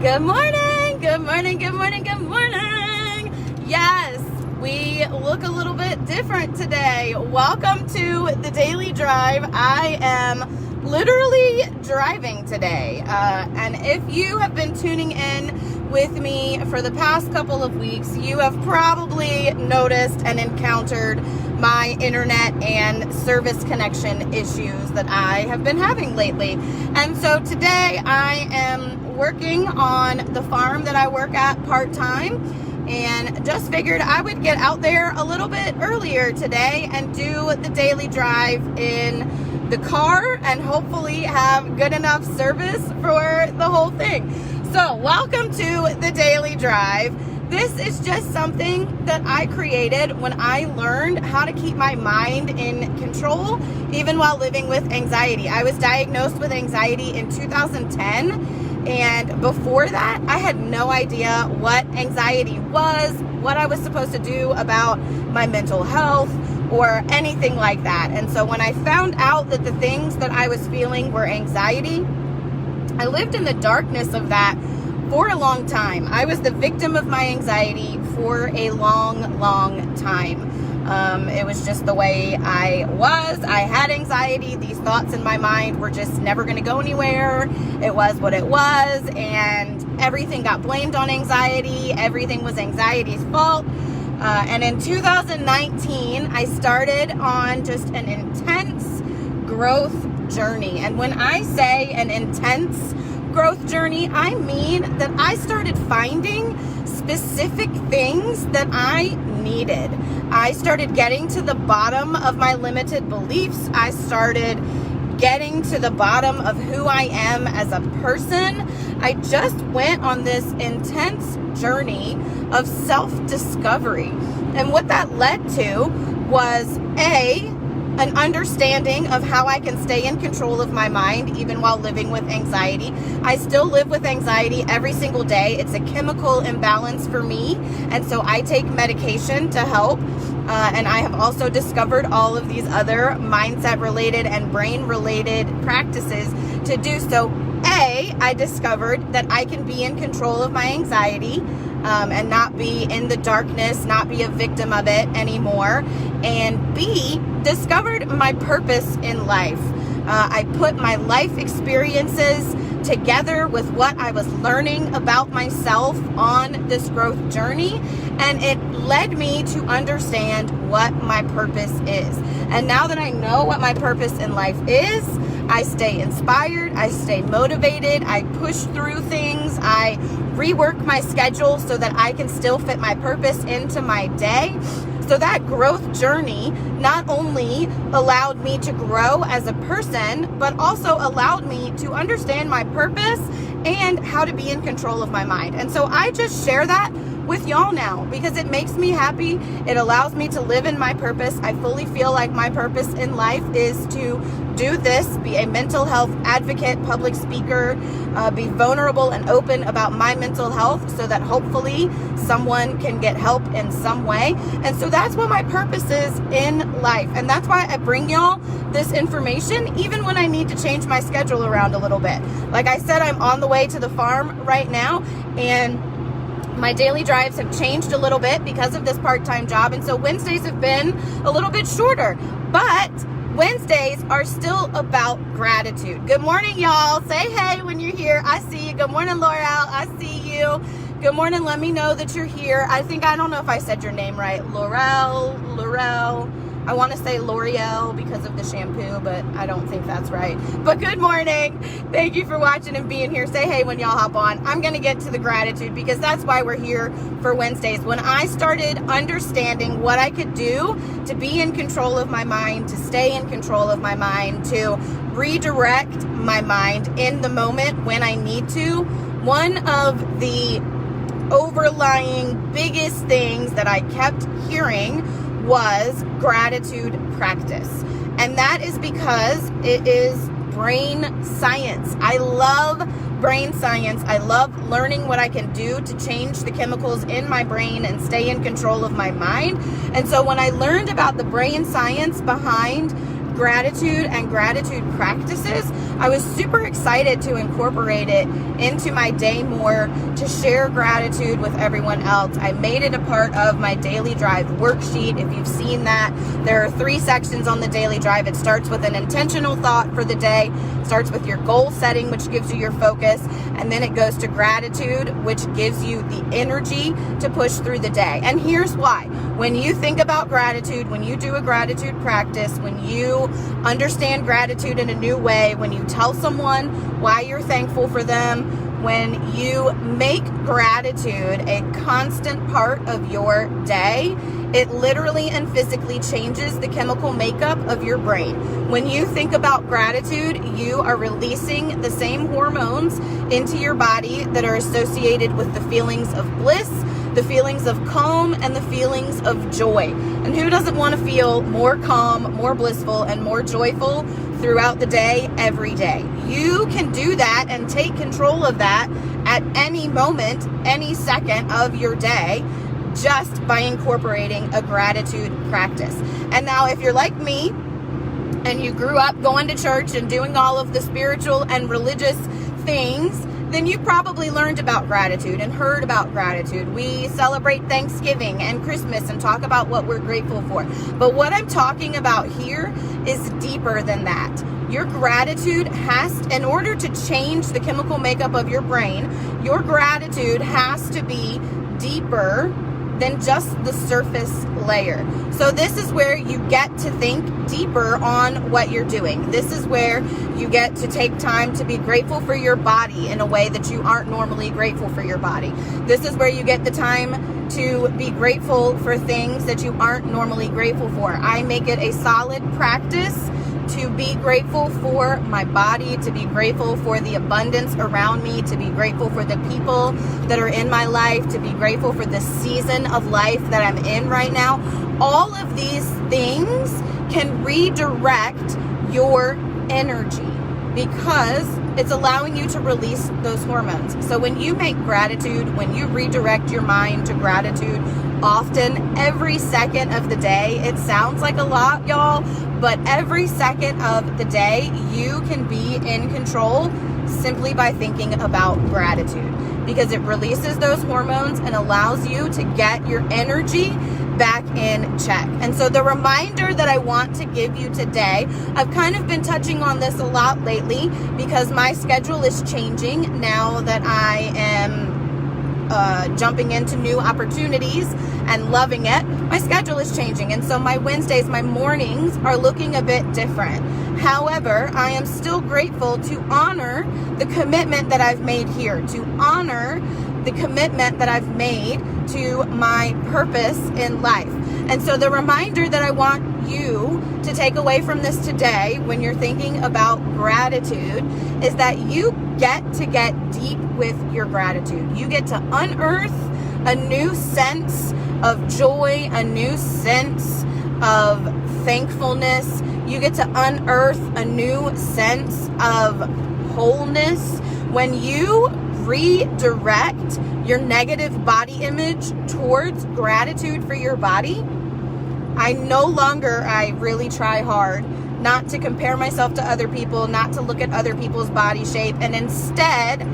Good morning, good morning, good morning, good morning. Yes, we look a little bit different today. Welcome to the Daily Drive. I am literally driving today. And if you have been tuning in with me for the past couple of weeks, you have probably noticed and encountered my internet and service connection issues that I have been having lately. And so today I am working on the farm that I work at part-time, and just figured I would get out there a little bit earlier today and do the daily drive in the car and hopefully have good enough service for the whole thing. So welcome to the daily drive. This is just something that I created when I learned how to keep my mind in control, even while living with anxiety. I was diagnosed with anxiety in 2010. And before that, I had no idea what anxiety was, what I was supposed to do about my mental health, or anything like that. And so when I found out that the things that I was feeling were anxiety, I lived in the darkness of that for a long time. I was the victim of my anxiety for a long, long time. It was just the way I was. I had anxiety. These thoughts in my mind were just never going to go anywhere. It was what it was, and everything got blamed on anxiety. Everything was anxiety's fault. And in 2019, I started on just an intense growth journey. And when I say an intense growth journey, I mean that I started finding specific things that I needed. I started getting to the bottom of my limited beliefs. I started getting to the bottom of who I am as a person. I just went on this intense journey of self-discovery. And what that led to was an understanding of how I can stay in control of my mind even while living with anxiety. I still live with anxiety every single day. It's a chemical imbalance for me, and so I take medication to help. And I have also discovered all of these other mindset-related and brain-related practices to do so. I discovered that I can be in control of my anxiety and not be in the darkness, not be a victim of it anymore. And B, discovered my purpose in life. I put my life experiences together with what I was learning about myself on this growth journey, and it led me to understand what my purpose is. And now that I know what my purpose in life is, I stay inspired, I stay motivated, I push through things, I rework my schedule so that I can still fit my purpose into my day. So that growth journey not only allowed me to grow as a person, but also allowed me to understand my purpose and how to be in control of my mind. And so I just share that with y'all now because it makes me happy. It allows me to live in my purpose. I fully feel like my purpose in life is to do this, be a mental health advocate, public speaker, be vulnerable and open about my mental health so that hopefully someone can get help in some way. And so that's what my purpose is in life. And that's why I bring y'all this information even when I need to change my schedule around a little bit. Like I said, I'm on the way to the farm right now, and my daily drives have changed a little bit because of this part-time job. And so Wednesdays have been a little bit shorter, but Wednesdays are still about gratitude. Good morning, y'all. Say hey when you're here. I see you. Good morning, L'Oreal. I see you. Good morning. Let me know that you're here. I don't know if I said your name right. L'Oreal. I want to say L'Oreal because of the shampoo, but I don't think that's right. But good morning. Thank you for watching and being here. Say hey when y'all hop on. I'm going to get to the gratitude because that's why we're here for Wednesdays. When I started understanding what I could do to be in control of my mind, to stay in control of my mind, to redirect my mind in the moment when I need to, one of the overlying biggest things that I kept hearing was gratitude practice. And that is because it is brain science. I love brain science. I love learning what I can do to change the chemicals in my brain and stay in control of my mind. And so when I learned about the brain science behind gratitude and gratitude practices, I was super excited to incorporate it into my day more to share gratitude with everyone else. I made it a part of my Daily Drive worksheet. If you've seen that, there are 3 sections on the Daily Drive. It starts with an intentional thought for the day, starts with your goal setting, which gives you your focus, and then it goes to gratitude, which gives you the energy to push through the day. And here's why. When you think about gratitude, when you do a gratitude practice, when you understand gratitude in a new way, when you tell someone why you're thankful for them, when you make gratitude a constant part of your day, it literally and physically changes the chemical makeup of your brain. When you think about gratitude, you are releasing the same hormones into your body that are associated with the feelings of bliss, the feelings of calm, and the feelings of joy. And who doesn't want to feel more calm, more blissful, and more joyful throughout the day, every day? You can do that and take control of that at any moment, any second of your day, just by incorporating a gratitude practice. And now if you're like me and you grew up going to church and doing all of the spiritual and religious things, then you probably learned about gratitude and heard about gratitude. We celebrate Thanksgiving and Christmas and talk about what we're grateful for. But what I'm talking about here is deeper than that. Your gratitude in order to change the chemical makeup of your brain, your gratitude has to be deeper than just the surface layer. So this is where you get to think deeper on what you're doing. This is where you get to take time to be grateful for your body in a way that you aren't normally grateful for your body. This is where you get the time to be grateful for things that you aren't normally grateful for. I make it a solid practice to be grateful for my body, to be grateful for the abundance around me, to be grateful for the people that are in my life, to be grateful for the season of life that I'm in right now. All of these things can redirect your energy because it's allowing you to release those hormones. So when you make gratitude, when you redirect your mind to gratitude, often every second of the day, it sounds like a lot, y'all, but every second of the day, you can be in control simply by thinking about gratitude because it releases those hormones and allows you to get your energy back in check. And so the reminder that I want to give you today, I've kind of been touching on this a lot lately because my schedule is changing now that I am jumping into new opportunities and loving it. My schedule is changing, and so my Wednesdays, my mornings are looking a bit different. However, I am still grateful to honor the commitment that I've made here, to honor the commitment that I've made to my purpose in life. And so the reminder that I want you to take away from this today when you're thinking about gratitude is that you get to get deep with your gratitude. You get to unearth a new sense of joy, a new sense of thankfulness. You get to unearth a new sense of wholeness when you redirect your negative body image towards gratitude for your body. I really try hard not to compare myself to other people, not to look at other people's body shape, and instead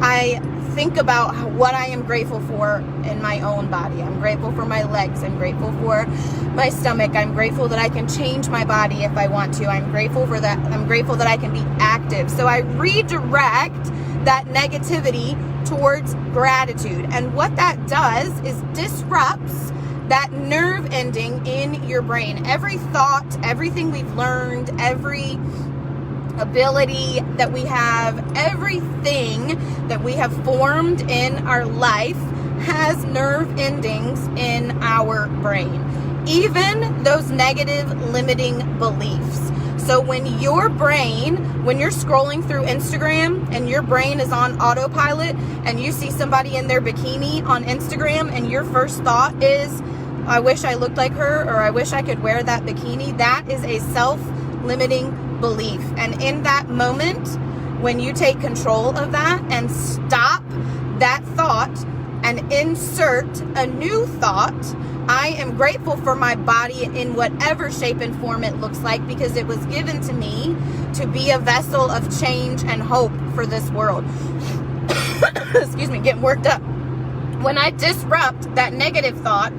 I think about what I am grateful for in my own body. I'm grateful for my legs. I'm grateful for my stomach. I'm grateful that I can change my body if I want to. I'm grateful for that. I'm grateful that I can be active. So I redirect that negativity towards gratitude. And what that does is disrupts that nerve ending in your brain. Every thought, everything we've learned, every ability that we have, everything that we have formed in our life has nerve endings in our brain. Even those negative limiting beliefs. So when you're scrolling through Instagram and your brain is on autopilot and you see somebody in their bikini on Instagram and your first thought is, I wish I looked like her, or I wish I could wear that bikini, that is a self-limiting belief. And in that moment, when you take control of that and stop that thought and insert a new thought, I am grateful for my body in whatever shape and form it looks like, because it was given to me to be a vessel of change and hope for this world. excuse me, getting worked up. When I disrupt that negative thought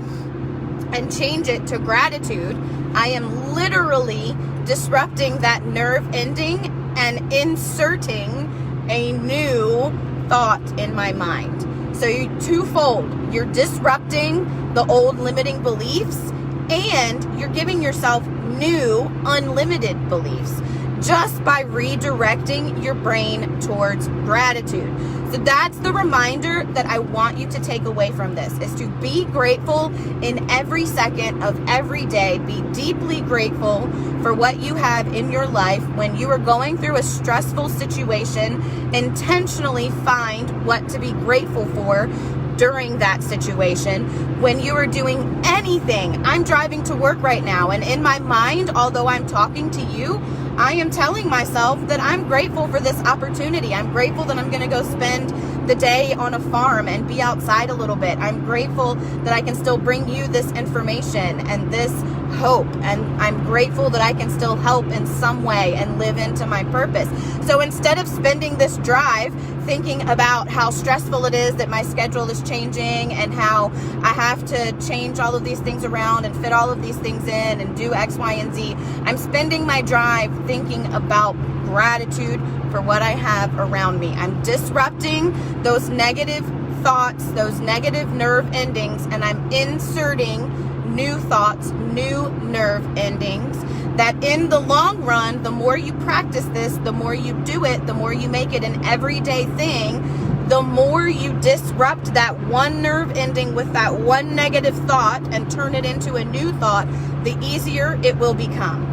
and change it to gratitude, I am literally disrupting that nerve ending and inserting a new thought in my mind. So you're twofold. You're disrupting the old limiting beliefs, and you're giving yourself new unlimited beliefs just by redirecting your brain towards gratitude. So that's the reminder that I want you to take away from this, is to be grateful in every second of every day. Be deeply grateful for what you have in your life. When you are going through a stressful situation, intentionally find what to be grateful for during that situation. When you are doing anything, I'm driving to work right now, and in my mind, although I'm talking to you, I am telling myself that I'm grateful for this opportunity. I'm grateful that I'm going to go spend the day on a farm and be outside a little bit. I'm grateful that I can still bring you this information and this hope. And I'm grateful that I can still help in some way and live into my purpose. So instead of spending this drive thinking about how stressful it is that my schedule is changing and how I have to change all of these things around and fit all of these things in and do X, Y, and Z, I'm spending my drive thinking about gratitude for what I have around me. I'm disrupting those negative thoughts, those negative nerve endings, and I'm inserting new thoughts, new nerve endings, that in the long run, the more you practice this, the more you do it, the more you make it an everyday thing, the more you disrupt that one nerve ending with that one negative thought and turn it into a new thought, the easier it will become.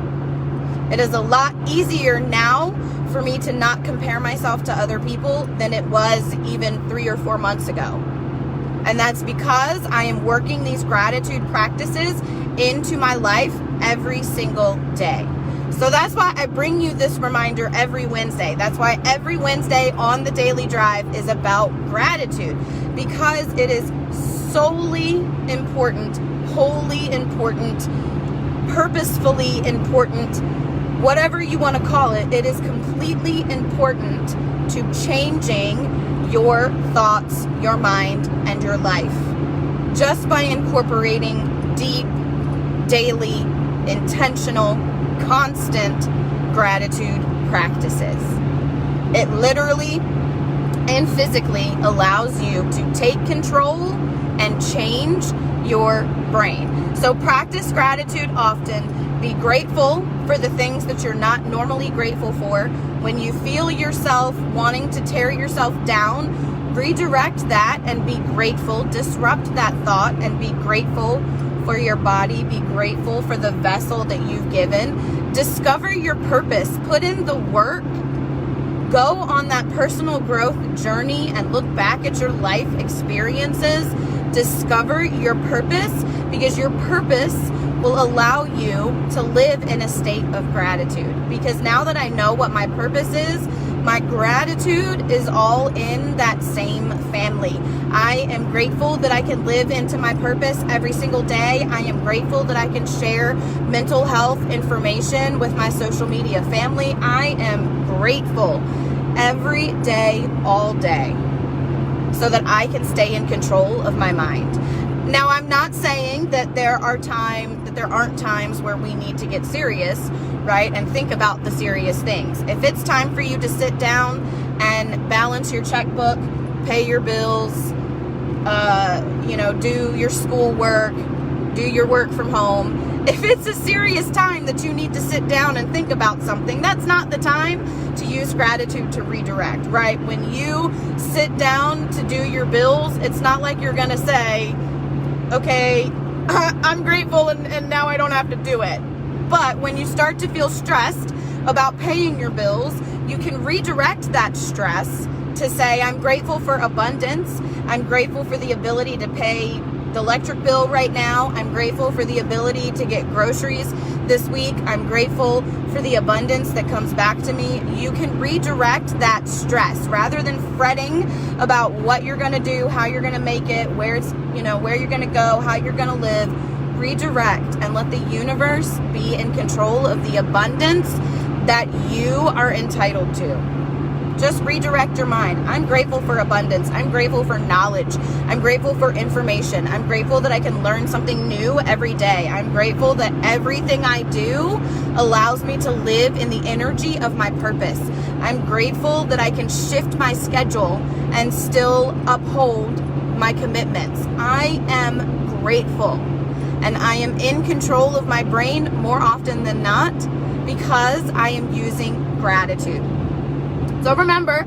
It is a lot easier now for me to not compare myself to other people than it was even 3 or 4 months ago. And that's because I am working these gratitude practices into my life every single day. So that's why I bring you this reminder every Wednesday. That's why every Wednesday on the Daily Drive is about gratitude, because it is solely important, wholly important, purposefully important, whatever you want to call it. It is completely important to changing your thoughts, your mind, and your life just by incorporating deep, daily, intentional, constant gratitude practices. It literally and physically allows you to take control and change your brain. So practice gratitude often. Be grateful for the things that you're not normally grateful for. When you feel yourself wanting to tear yourself down, redirect that and be grateful. Disrupt that thought and be grateful for your body. Be grateful for the vessel that you've given. Discover your purpose. Put in the work. Go on that personal growth journey and look back at your life experiences. Discover your purpose, because your purpose will allow you to live in a state of gratitude. Because now that I know what my purpose is, my gratitude is all in that same family. I am grateful that I can live into my purpose every single day. I am grateful that I can share mental health information with my social media family. I am grateful every day, all day, so that I can stay in control of my mind. Now, I'm not saying that there aren't times where we need to get serious, right, and think about the serious things. If it's time for you to sit down and balance your checkbook, pay your bills, do your schoolwork, do your work from home, if it's a serious time that you need to sit down and think about something, that's not the time to use gratitude to redirect, right? When you sit down to do your bills, it's not like you're going to say, okay, I'm grateful and now I don't have to do it. But when you start to feel stressed about paying your bills, you can redirect that stress to say, I'm grateful for abundance. I'm grateful for the ability to pay the electric bill right now. I'm grateful for the ability to get groceries this week. I'm grateful for the abundance that comes back to me. You can redirect that stress rather than fretting about what you're going to do, how you're going to make it, where you're going to go, how you're going to live. Redirect and let the universe be in control of the abundance that you are entitled to. Just redirect your mind. I'm grateful for abundance. I'm grateful for knowledge. I'm grateful for information. I'm grateful that I can learn something new every day. I'm grateful that everything I do allows me to live in the energy of my purpose. I'm grateful that I can shift my schedule and still uphold my commitments. I am grateful, and I am in control of my brain more often than not because I am using gratitude. So remember,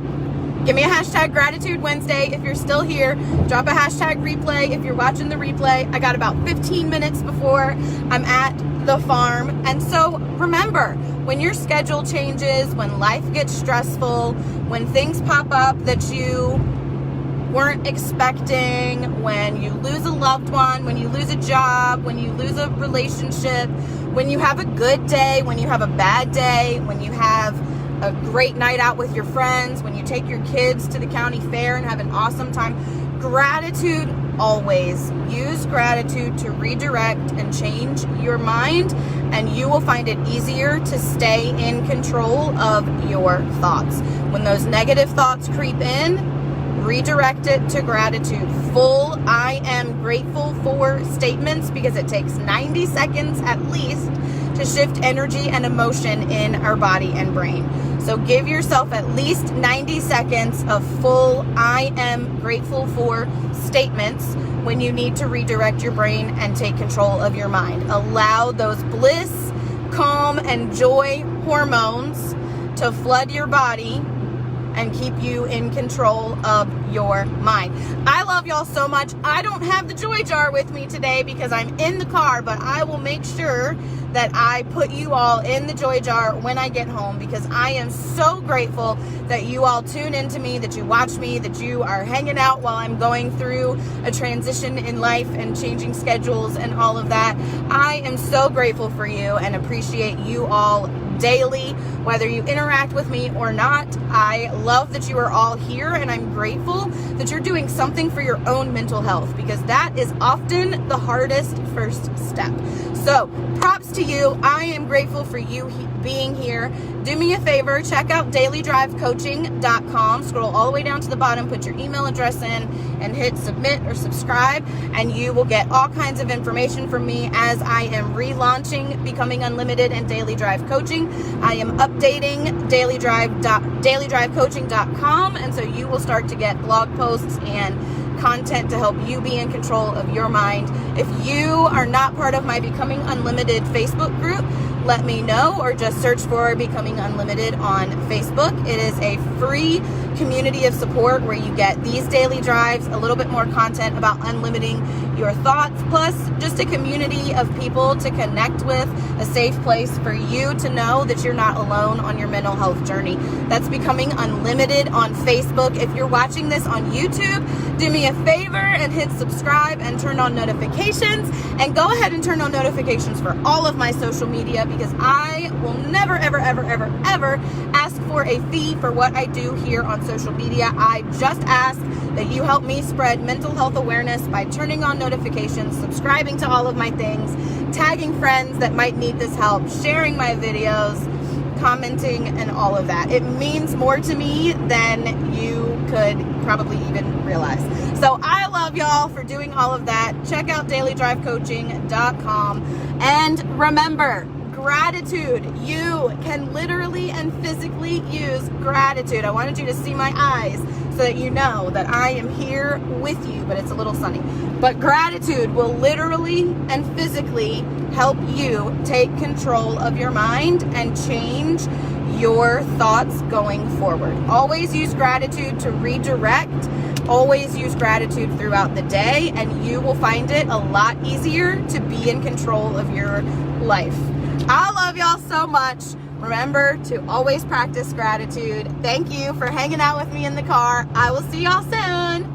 give me a hashtag Gratitude Wednesday if you're still here. Drop a hashtag replay if you're watching the replay. I got about 15 minutes before I'm at the farm. And so remember, when your schedule changes, when life gets stressful, when things pop up that you weren't expecting, when you lose a loved one, when you lose a job, when you lose a relationship, when you have a good day, when you have a bad day, when you have a great night out with your friends, when you take your kids to the county fair and have an awesome time, gratitude always. Use gratitude to redirect and change your mind, and you will find it easier to stay in control of your thoughts. When those negative thoughts creep in, redirect it to gratitude. Full I am grateful for statements, because it takes 90 seconds at least to shift energy and emotion in our body and brain. So give yourself at least 90 seconds of full I am grateful for statements when you need to redirect your brain and take control of your mind. Allow those bliss, calm, and joy hormones to flood your body and keep you in control of your mind. I love y'all so much. I don't have the joy jar with me today because I'm in the car, but I will make sure that I put you all in the joy jar when I get home, because I am so grateful that you all tune into me, that you watch me, that you are hanging out while I'm going through a transition in life and changing schedules and all of that. I am so grateful for you and appreciate you all daily, whether you interact with me or not. I love that you are all here, and I'm grateful that you're doing something for your own mental health, because that is often the hardest first step. So props to you. I am grateful for you being here. Do me a favor, check out dailydrivecoaching.com. Scroll all the way down to the bottom, put your email address in, and hit submit or subscribe, and you will get all kinds of information from me as I am relaunching Becoming Unlimited and Daily Drive Coaching. I am updating dailydrivecoaching.com, and so you will start to get blog posts and content to help you be in control of your mind. If you are not part of my Becoming Unlimited Facebook group, let me know, or just search for Becoming Unlimited on Facebook. It is a free community of support where you get these daily drives, a little bit more content about unlimiting your thoughts, plus just a community of people to connect with, a safe place for you to know that you're not alone on your mental health journey. That's Becoming Unlimited on Facebook. If you're watching this on YouTube, do me a favor and hit subscribe and turn on notifications, and go ahead and turn on notifications for all of my social media, because I will never, ever, ever, ever, ever ask for a fee for what I do here on social media. I just ask that you help me spread mental health awareness by turning on notifications, subscribing to all of my things, tagging friends that might need this help, sharing my videos, commenting, and all of that. It means more to me than you could probably even realize. So I love y'all for doing all of that. Check out dailydrivecoaching.com, and remember, gratitude. You can literally and physically use gratitude. I wanted you to see my eyes so that you know that I am here with you, but it's a little sunny. But gratitude will literally and physically help you take control of your mind and change your thoughts going forward. Always use gratitude to redirect. Always use gratitude throughout the day, and you will find it a lot easier to be in control of your life. I love y'all so much. Remember to always practice gratitude. Thank you for hanging out with me in the car. I will see y'all soon.